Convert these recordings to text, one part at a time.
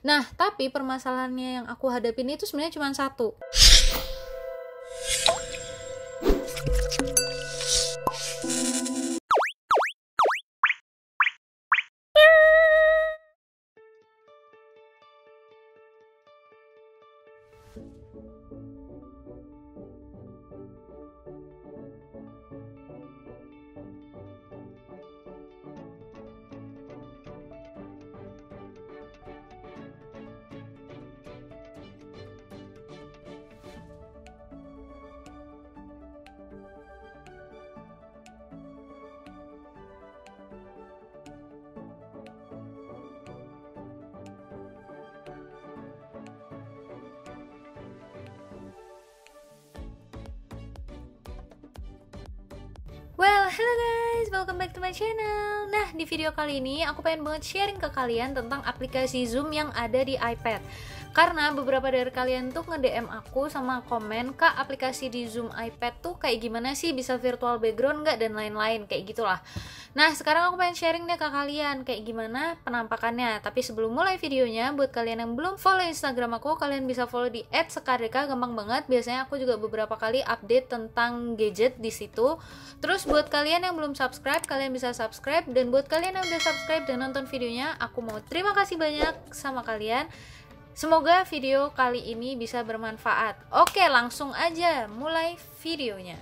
Nah, tapi permasalahannya yang aku hadapin itu sebenarnya cuma satu. Well, hello guys, welcome back to my channel. Nah, di video kali ini aku pengen banget sharing ke kalian tentang aplikasi Zoom yang ada di iPad. Karena beberapa dari kalian tuh nge-DM aku sama komen, "Kak, aplikasi di Zoom iPad tuh kayak gimana sih, bisa virtual background nggak, dan lain-lain," kayak gitulah. Nah, sekarang aku pengen sharing deh ke kalian kayak gimana penampakannya. Tapi sebelum mulai videonya, buat kalian yang belum follow Instagram aku, kalian bisa follow di @sekardeka, gampang banget. Biasanya aku juga beberapa kali update tentang gadget di situ. Terus buat kalian yang belum subscribe, kalian bisa subscribe. Dan buat kalian yang udah subscribe dan nonton videonya, aku mau terima kasih banyak sama kalian. Semoga video kali ini bisa bermanfaat. Oke, langsung aja mulai videonya.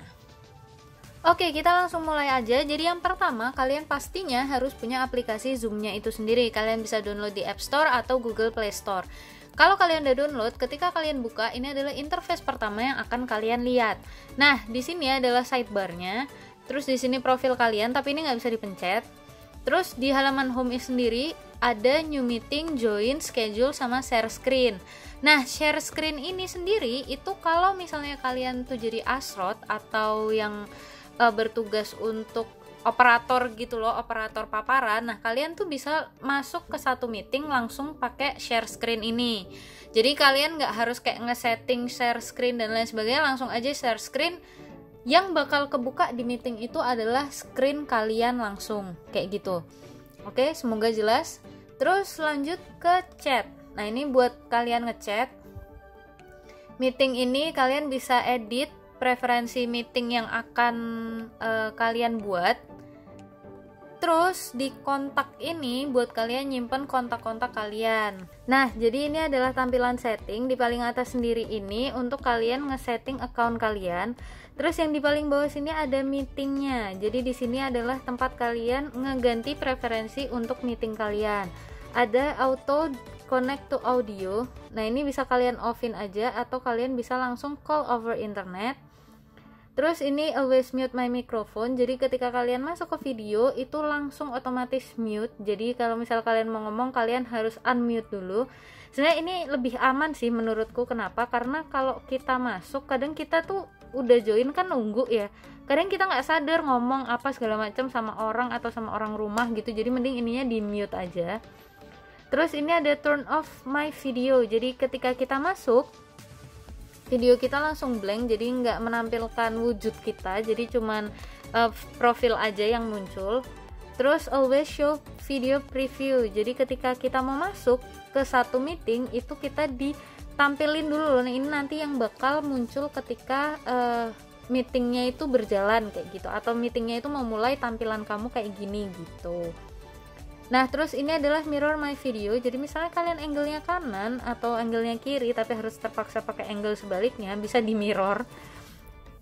Oke, kita langsung mulai aja. Jadi yang pertama, kalian pastinya harus punya aplikasi Zoom-nya itu sendiri. Kalian bisa download di App Store atau Google Play Store. Kalau kalian udah download, ketika kalian buka, ini adalah interface pertama yang akan kalian lihat. Nah, di sini adalah sidebar-nya. Terus di sini profil kalian, tapi ini nggak bisa dipencet. Terus di halaman home sendiri ada new meeting, join, schedule, sama share screen. Nah, share screen ini sendiri itu kalau misalnya kalian tuh jadi asrot atau yang bertugas untuk operator gitu loh, operator paparan. Nah, kalian tuh bisa masuk ke satu meeting langsung pakai share screen ini. Jadi kalian nggak harus kayak ngesetting share screen dan lain sebagainya, langsung aja share screen. Yang bakal kebuka di meeting itu adalah screen kalian langsung kayak gitu. Oke, semoga jelas. Terus lanjut ke chat. Nah, ini buat kalian ngechat. Meeting ini kalian bisa edit preferensi meeting yang akan kalian buat. Terus di kontak ini buat kalian nyimpen kontak-kontak kalian. Nah, jadi ini adalah tampilan setting. Di paling atas sendiri ini untuk kalian ngesetting account kalian. Terus yang di paling bawah sini ada meetingnya. Jadi di sini adalah tempat kalian ngeganti preferensi untuk meeting kalian. Ada auto connect to audio. Nah, ini bisa kalian offin aja atau kalian bisa langsung call over internet. Terus ini always mute my microphone. Jadi ketika kalian masuk ke video itu langsung otomatis mute. Jadi kalau misal kalian mau ngomong, kalian harus unmute dulu. Sebenarnya ini lebih aman sih menurutku. Kenapa? Karena kalau kita masuk, kadang kita tuh udah join kan nunggu ya. Kadang kita nggak sadar ngomong apa segala macam sama orang atau sama orang rumah gitu. Jadi mending ininya di mute aja. Terus ini ada turn off my video. Jadi ketika kita masuk, video kita langsung blank, jadi nggak menampilkan wujud kita, jadi cuman profil aja yang muncul. Terus always show video preview. Jadi ketika kita mau masuk ke satu meeting itu kita ditampilin dulu loh. Nah, ini nanti yang bakal muncul ketika meetingnya itu berjalan kayak gitu, atau meetingnya itu mau mulai, tampilan kamu kayak gini gitu. Nah, terus ini adalah mirror my video. Jadi misalnya kalian angle-nya kanan atau angle-nya kiri tapi harus terpaksa pakai angle sebaliknya, bisa di mirror.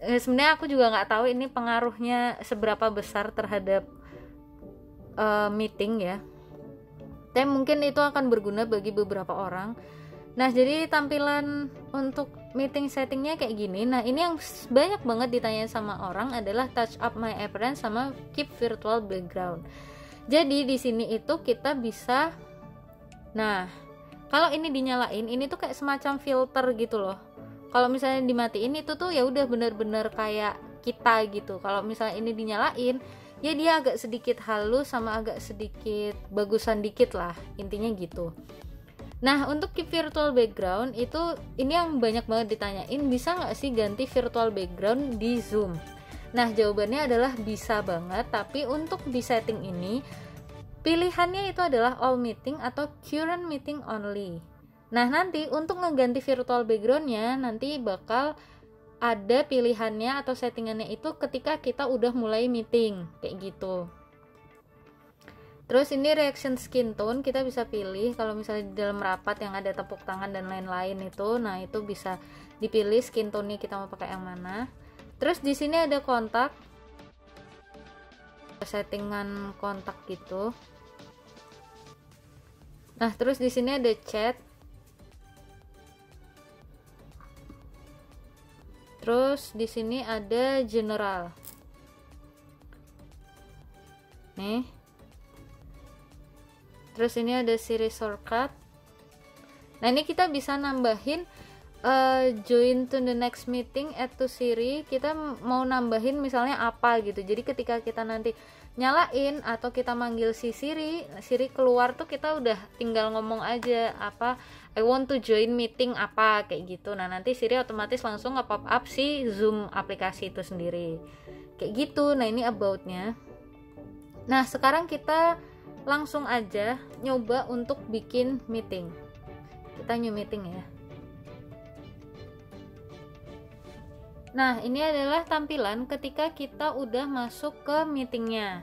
Sebenarnya aku juga nggak tahu ini pengaruhnya seberapa besar terhadap meeting ya. Tapi mungkin itu akan berguna bagi beberapa orang. Nah, jadi tampilan untuk meeting settingnya kayak gini. Nah, ini yang banyak banget ditanya sama orang adalah touch up my appearance sama keep virtual background. Jadi di sini itu kita bisa, nah kalau ini dinyalain, ini tuh kayak semacam filter gitu loh. Kalau misalnya dimatiin itu tuh ya udah bener-bener kayak kita gitu. Kalau misalnya ini dinyalain, ya dia agak sedikit halus sama agak sedikit bagusan dikit lah, intinya gitu. Nah, untuk keep virtual background itu, ini yang banyak banget ditanyain, bisa nggak sih ganti virtual background di Zoom? Nah, jawabannya adalah bisa banget, tapi untuk di setting ini Pilihannya itu adalah all meeting atau current meeting only. Nah, nanti untuk ngeganti virtual backgroundnya nanti bakal ada pilihannya atau settingannya itu ketika kita udah mulai meeting kayak gitu. Terus ini reaction skin tone kita bisa pilih kalau misalnya di dalam rapat yang ada tepuk tangan dan lain-lain itu, nah itu bisa dipilih skin tone-nya kita mau pakai yang mana. Terus di sini ada kontak, settingan kontak gitu. Nah, terus di sini ada chat. Terus di sini ada general. Nih. Terus ini ada series shortcut. Nah, ini kita bisa nambahin join to the next meeting, add to Siri. Kita mau nambahin misalnya apa gitu. Jadi ketika kita nanti nyalain atau kita manggil si Siri keluar tuh kita udah tinggal ngomong aja apa I want to join meeting apa kayak gitu. Nah, nanti Siri otomatis langsung nge-pop up si Zoom aplikasi itu sendiri. Kayak gitu. Nah, ini about-nya. Nah, sekarang kita langsung aja nyoba untuk bikin meeting. Kita new meeting ya. Nah, ini adalah tampilan ketika kita udah masuk ke meetingnya.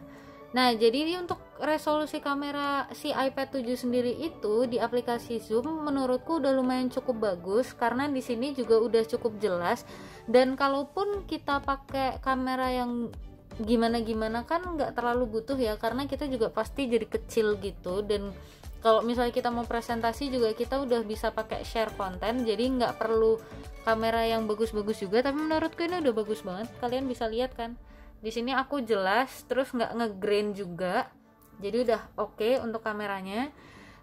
Nah, jadi untuk resolusi kamera si iPad 7 sendiri itu di aplikasi Zoom menurutku udah lumayan cukup bagus karena di sini juga udah cukup jelas, dan kalaupun kita pakai kamera yang gimana kan nggak terlalu butuh ya, karena kita juga pasti jadi kecil gitu, dan kalau misalnya kita mau presentasi juga kita udah bisa pakai share konten, jadi nggak perlu kamera yang bagus-bagus juga. Tapi menurutku ini udah bagus banget, kalian bisa lihat kan di sini aku jelas, terus nggak nge-grain juga, jadi udah oke untuk kameranya.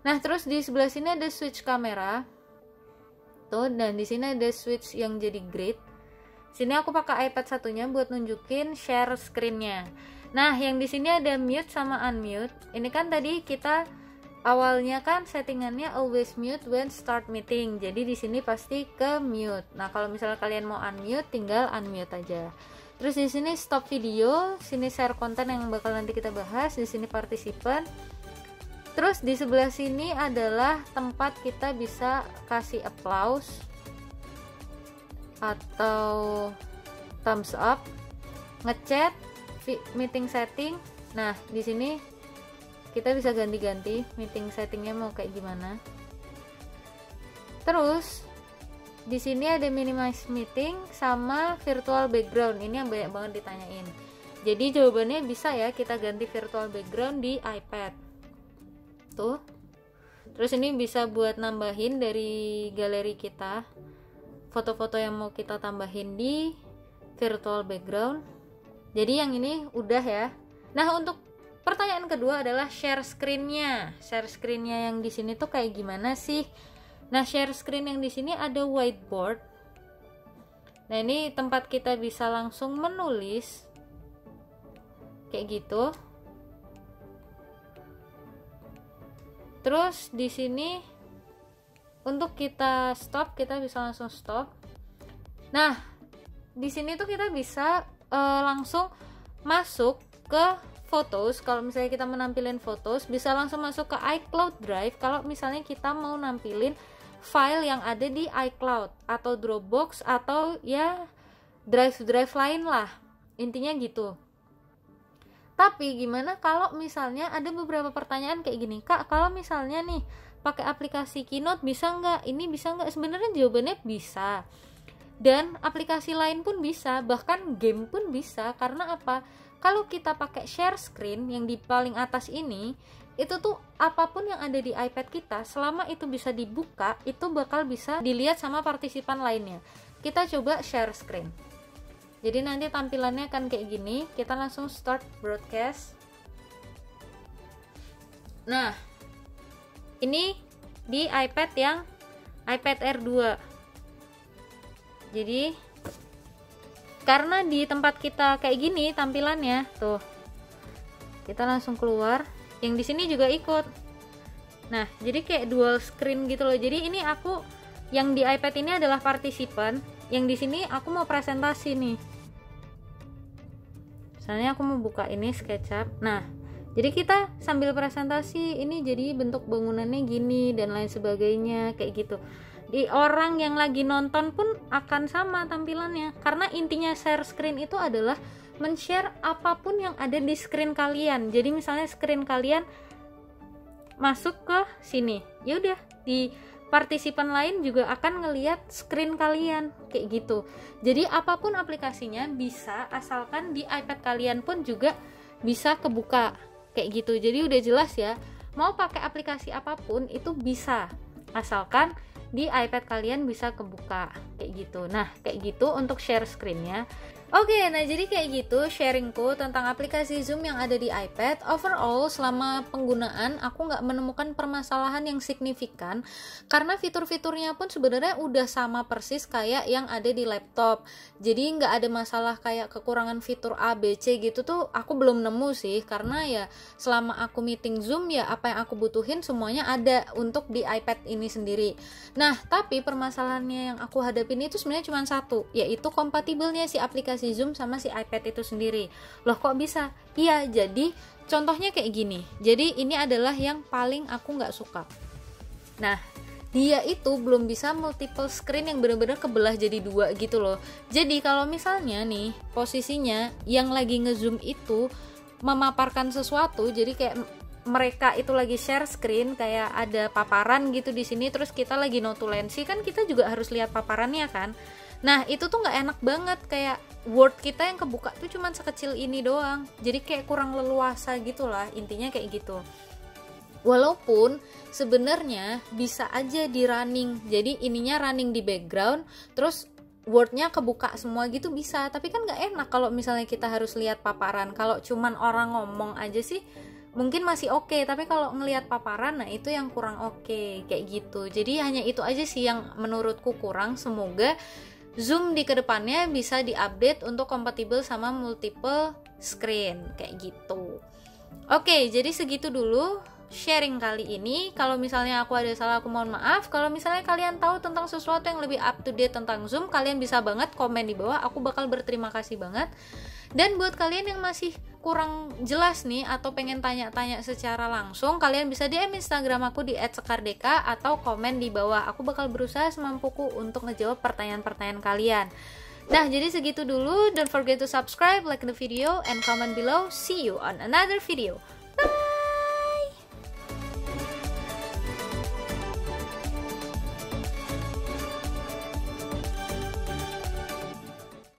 Nah, terus di sebelah sini ada switch kamera tuh, dan di sini ada switch yang jadi grid. Sini aku pakai iPad satunya buat nunjukin share screen-nya. Nah, yang di sini ada mute sama unmute. Ini kan tadi kita awalnya kan settingannya always mute when start meeting. Jadi di sini pasti ke mute. Nah, kalau misalnya kalian mau unmute, tinggal unmute aja. Terus di sini stop video, sini share konten yang bakal nanti kita bahas, di sini participant. Terus di sebelah sini adalah tempat kita bisa kasih applause atau thumbs up, ngechat, meeting setting. Nah, di sini kita bisa ganti-ganti meeting settingnya mau kayak gimana. Terus di sini ada minimize meeting sama virtual background. Ini yang banyak banget ditanyain. Jadi jawabannya bisa ya kita ganti virtual background di iPad. Tuh. Terus ini bisa buat nambahin dari galeri kita foto-foto yang mau kita tambahin di virtual background. Jadi yang ini udah ya. Nah, untuk pertanyaan kedua adalah share screen-nya. Share screen-nya yang di sini tuh kayak gimana sih? Nah, share screen yang di sini ada whiteboard. Nah, ini tempat kita bisa langsung menulis kayak gitu. Terus di sini untuk kita stop, kita bisa langsung stop. Nah, di sini tuh kita bisa langsung masuk ke Photos. Kalau misalnya kita menampilin fotos, bisa langsung masuk ke iCloud Drive kalau misalnya kita mau nampilin file yang ada di iCloud atau Dropbox atau ya drive lain lah, intinya gitu. Tapi gimana kalau misalnya ada beberapa pertanyaan kayak gini, Kak, kalau misalnya nih pakai aplikasi Keynote bisa nggak? Ini bisa nggak? Sebenarnya jawabannya bisa, dan aplikasi lain pun bisa, bahkan game pun bisa. Karena apa? Kalau kita pakai share screen yang di paling atas ini, itu tuh apapun yang ada di iPad kita, selama itu bisa dibuka, itu bakal bisa dilihat sama partisipan lainnya. Kita coba share screen. Jadi nanti tampilannya akan kayak gini. Kita langsung start broadcast. Nah, ini di iPad yang iPad Air 2. Jadi karena di tempat kita kayak gini tampilannya tuh, kita langsung keluar. Yang di sini juga ikut. Nah, jadi kayak dual screen gitu loh. Jadi ini aku yang di iPad ini adalah partisipan, yang di sini aku mau presentasi nih. Misalnya aku mau buka ini SketchUp. Nah, Jadi kita sambil presentasi ini jadi bentuk bangunannya gini dan lain sebagainya kayak gitu. Di orang yang lagi nonton pun akan sama tampilannya, karena intinya share screen itu adalah men-share apapun yang ada di screen kalian. Jadi misalnya screen kalian masuk ke sini, ya udah di partisipan lain juga akan ngelihat screen kalian kayak gitu. Jadi apapun aplikasinya bisa, asalkan di iPad kalian pun juga bisa kebuka kayak gitu. Jadi udah jelas ya, mau pakai aplikasi apapun itu bisa, asalkan di iPad kalian bisa kebuka kayak gitu. Nah kayak gitu untuk share screennya. Oke, nah jadi kayak gitu sharingku tentang aplikasi Zoom yang ada di iPad. Overall, selama penggunaan aku nggak menemukan permasalahan yang signifikan, karena fitur-fiturnya pun sebenarnya udah sama persis kayak yang ada di laptop. Jadi nggak ada masalah kayak kekurangan fitur A, B, C gitu tuh aku belum nemu sih, karena ya selama aku meeting Zoom ya apa yang aku butuhin semuanya ada untuk di iPad ini sendiri. Nah, tapi permasalahannya yang aku hadapin itu sebenarnya cuma satu, yaitu kompatibelnya si aplikasi Zoom sama si iPad itu sendiri. Loh kok bisa? Iya, jadi contohnya kayak gini. Jadi ini adalah yang paling aku nggak suka. Nah, dia itu belum bisa multiple screen yang benar-benar kebelah jadi dua gitu loh. Jadi kalau misalnya nih posisinya yang lagi ngezoom itu memaparkan sesuatu, jadi kayak mereka itu lagi share screen, kayak ada paparan gitu di sini, terus kita lagi notulensi, kan kita juga harus lihat paparannya kan. Nah itu tuh nggak enak banget, kayak word kita yang kebuka tuh cuman sekecil ini doang, jadi kayak kurang leluasa gitulah, intinya kayak gitu. Walaupun sebenarnya bisa aja di running, jadi ininya running di background, terus wordnya kebuka semua gitu bisa, tapi kan nggak enak kalau misalnya kita harus lihat paparan. Kalau cuman orang ngomong aja sih mungkin masih oke, tapi kalau ngelihat paparan, nah itu yang kurang oke kayak gitu. Jadi hanya itu aja sih yang menurutku kurang. Semoga Zoom di kedepannya bisa diupdate untuk kompatibel sama multiple screen kayak gitu. Oke, jadi segitu dulu sharing kali ini. Kalau misalnya aku ada salah, aku mohon maaf. Kalau misalnya kalian tahu tentang sesuatu yang lebih up to date tentang Zoom, kalian bisa banget komen di bawah, aku bakal berterima kasih banget. Dan buat kalian yang masih kurang jelas nih atau pengen tanya-tanya secara langsung, kalian bisa DM Instagram aku di @sekardeka atau komen di bawah. Aku bakal berusaha semampuku untuk ngejawab pertanyaan-pertanyaan kalian. Nah, jadi segitu dulu. Don't forget to subscribe, like the video, and comment below. See you on another video. Bye!